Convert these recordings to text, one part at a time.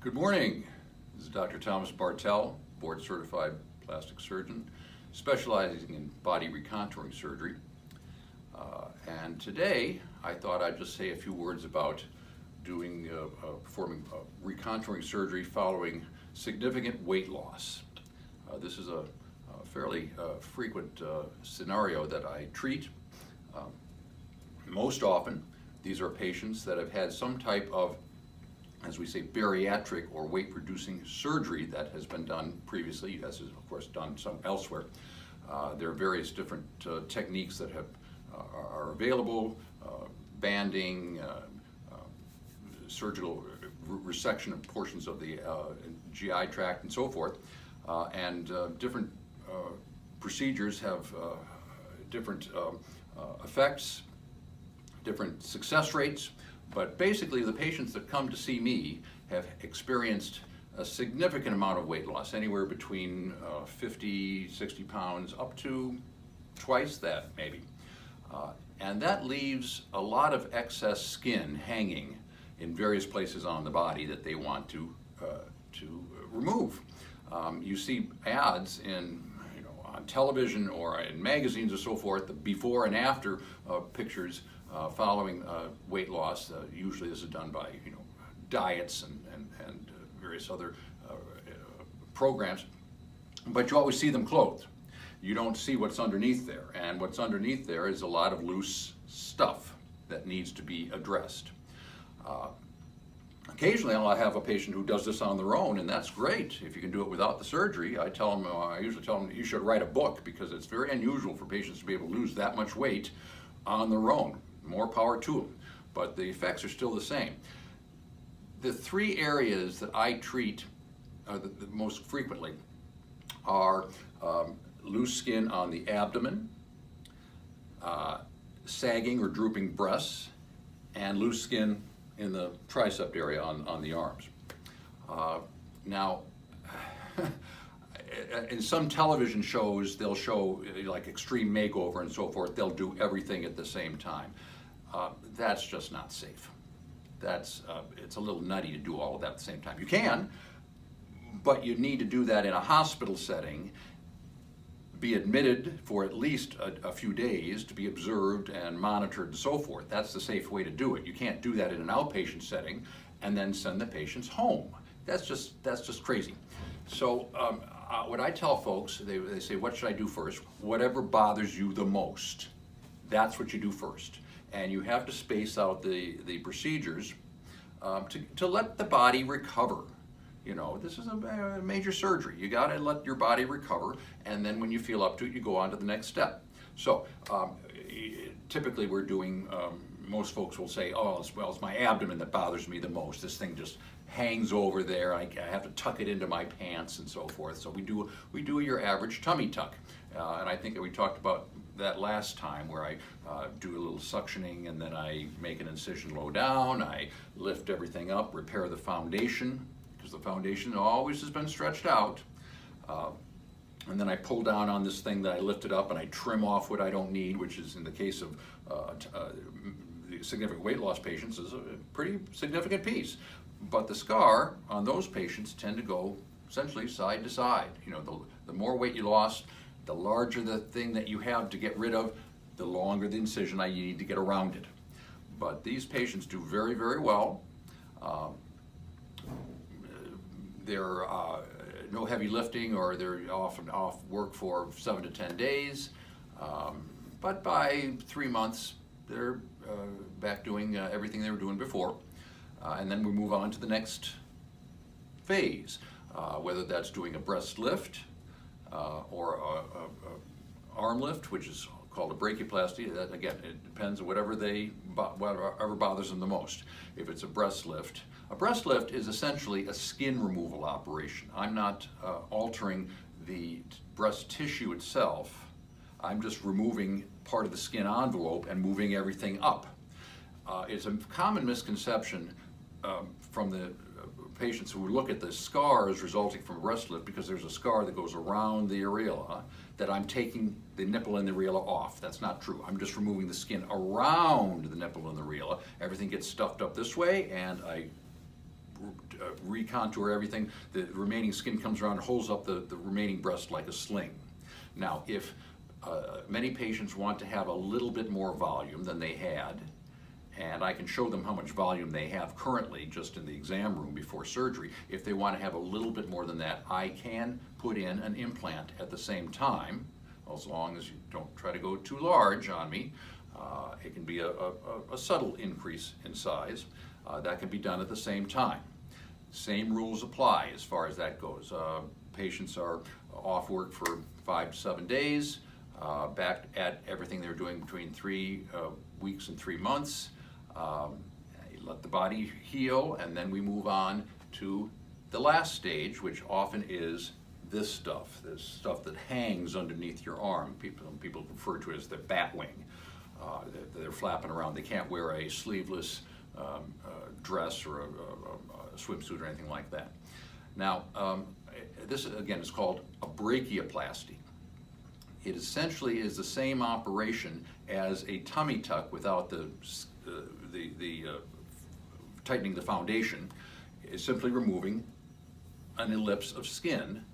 Good morning. This is Dr. Thomas Bartell, board certified plastic surgeon, specializing in body recontouring surgery. And today I thought I'd just say a few words about performing recontouring surgery following significant weight loss. This is a fairly frequent scenario that I treat. Most often, these are patients that have had some type of, as we say, bariatric or weight-reducing surgery that has been done previously. This is, of course, done some elsewhere. There are various different techniques that are available: banding, surgical resection of portions of the GI tract, and so forth. And different procedures have different effects, different success rates. But basically, the patients that come to see me have experienced a significant amount of weight loss, anywhere between 50, 60 pounds up to twice that, maybe. And that leaves a lot of excess skin hanging in various places on the body that they want to remove. You see ads on television or in magazines or so forth, the before and after pictures following weight loss. Usually this is done by diets and various other programs, but you always see them clothed. You don't see what's underneath there, and what's underneath there is a lot of loose stuff that needs to be addressed. Occasionally I'll have a patient who does this on their own, and that's great. If you can do it without the surgery, I usually tell them you should write a book, because it's very unusual for patients to be able to lose that much weight on their own. More power to them, but the effects are still the same. The three areas that I treat the most frequently are loose skin on the abdomen, sagging or drooping breasts, and loose skin in the tricep area on the arms. Now, in some television shows, they'll show like extreme makeover and so forth. They'll do everything at the same time. That's just not safe. It's a little nutty to do all of that at the same time. You can, but you need to do that in a hospital setting, be admitted for at least a few days to be observed and monitored and so forth. That's the safe way to do it. You can't do that in an outpatient setting and then send the patients home. That's just crazy. So what I tell folks, they say, what should I do first? Whatever bothers you the most, that's what you do first. And you have to space out the procedures to let the body recover. This is a major surgery. You got to let your body recover, and then when you feel up to it, you go on to the next step. So typically we're doing, most folks will say, oh, it's my abdomen that bothers me the most. This thing just hangs over there. I have to tuck it into my pants and so forth. So we do your average tummy tuck. And I think that we talked about that last time, where I do a little suctioning, and then I make an incision low down. I lift everything up, repair the foundation, because the foundation always has been stretched out. And then I pull down on this thing that I lifted up, and I trim off what I don't need, which is, in the case of the significant weight loss patients, is a pretty significant piece. But the scar on those patients tend to go essentially side to side. The more weight you lost, the larger the thing that you have to get rid of, the longer the incision you need to get around it. But these patients do very, very well. They're no heavy lifting, or they're often off work for 7 to 10 days. But by 3 months, they're back doing everything they were doing before. And then we move on to the next phase, whether that's doing a breast lift or a arm lift, which is called a brachioplasty. That, again, it depends on whatever bothers them the most. If it's a breast lift is essentially a skin removal operation. I'm not altering the breast tissue itself. I'm just removing part of the skin envelope and moving everything up. It's a common misconception from the patients who look at the scars resulting from a breast lift, because there's a scar that goes around the areola, that I'm taking the nipple and the areola off. That's not true. I'm just removing the skin around the nipple and the areola. Everything gets stuffed up this way, and I recontour everything. The remaining skin comes around and holds up the remaining breast like a sling. Now, if many patients want to have a little bit more volume than they had, and I can show them how much volume they have currently just in the exam room before surgery. If they want to have a little bit more than that, I can put in an implant at the same time, as long as you don't try to go too large on me. It can be a subtle increase in size. That can be done at the same time. Same rules apply as far as that goes. Patients are off work for 5 to 7 days, back at everything they're doing between 3 weeks and 3 months. You let the body heal, and then we move on to the last stage, which often is this stuff that hangs underneath your arm. People refer to it as the bat wing. They're flapping around. They can't wear a sleeveless dress or a swimsuit or anything like that. Now, this again is called a brachioplasty. It essentially is the same operation as a tummy tuck without the tightening the foundation. Is simply removing an ellipse of skin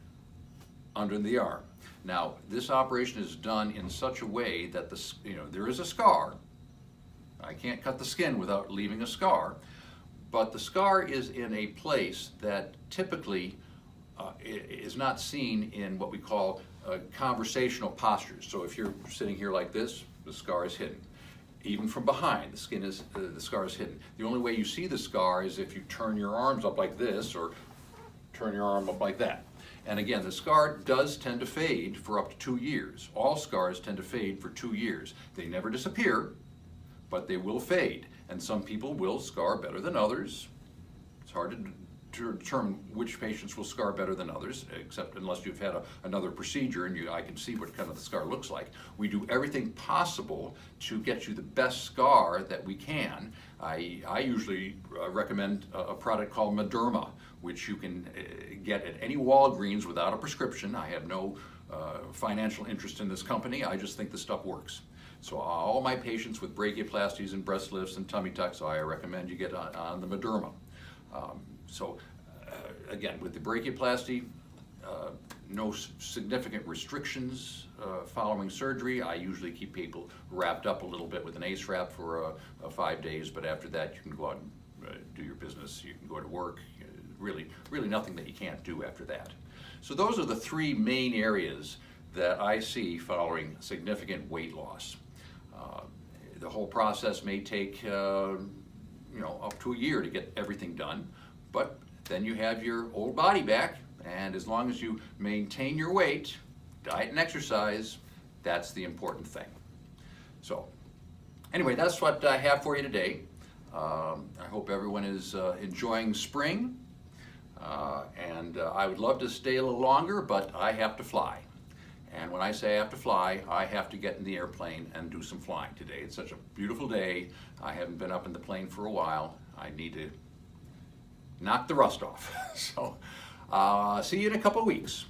under the arm. Now, this operation is done in such a way that there is a scar. I can't cut the skin without leaving a scar, but the scar is in a place that typically is not seen in what we call conversational postures. So if you're sitting here like this, the scar is hidden. Even from behind, the scar is hidden. The only way you see the scar is if you turn your arms up like this or turn your arm up like that. And again, the scar does tend to fade for up to 2 years. All scars tend to fade for 2 years. They never disappear, but they will fade. And some people will scar better than others. It's hard to determine which patients will scar better than others, except unless you've had another procedure and I can see what kind of the scar looks like. We do everything possible to get you the best scar that we can. I usually recommend a product called Mederma, which you can get at any Walgreens without a prescription. I have no financial interest in this company. I just think the stuff works. So all my patients with brachioplasties and breast lifts and tummy tucks, I recommend you get on the Mederma. Again, with the brachioplasty, no significant restrictions following surgery. I usually keep people wrapped up a little bit with an ACE wrap for 5 days, but after that you can go out and do your business. You can go to work. Really nothing that you can't do after that. So those are the 3 main areas that I see following significant weight loss. The whole process may take up to a year to get everything done, but then you have your old body back, and as long as you maintain your weight, diet and exercise, that's the important thing. So anyway, that's what I have for you today. I hope everyone is enjoying spring, and I would love to stay a little longer, but I have to fly. And when I say I have to fly, I have to get in the airplane and do some flying today. It's such a beautiful day. I haven't been up in the plane for a while. I need to knock the rust off. So see you in a couple of weeks.